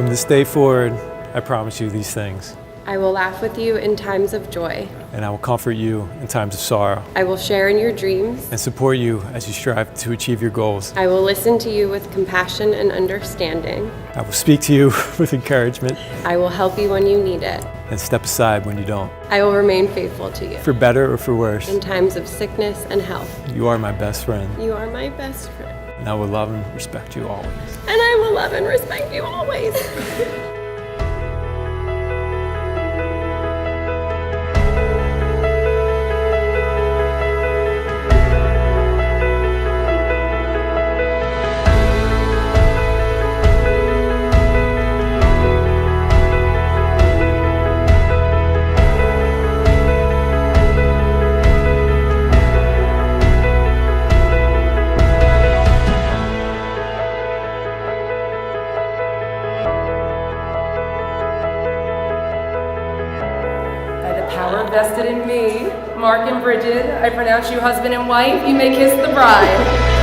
From this day forward, I promise you these things, I will laugh with you in times of joy. and I will comfort you in times of sorrow, I will share in your dreams. and support you as you strive to achieve your goals. I will listen to you with compassion and understanding. I will speak to you with encouragement I will help you when you need it. and step aside when you don't. I will remain faithful to you For better or for worse, in times of sickness and health. you are my best friend, You are my best friend, and I will love and respect you always. and I will love and respect you always. By the power vested in me, Mark and Bridgid, I pronounce you husband and wife. You may kiss the bride.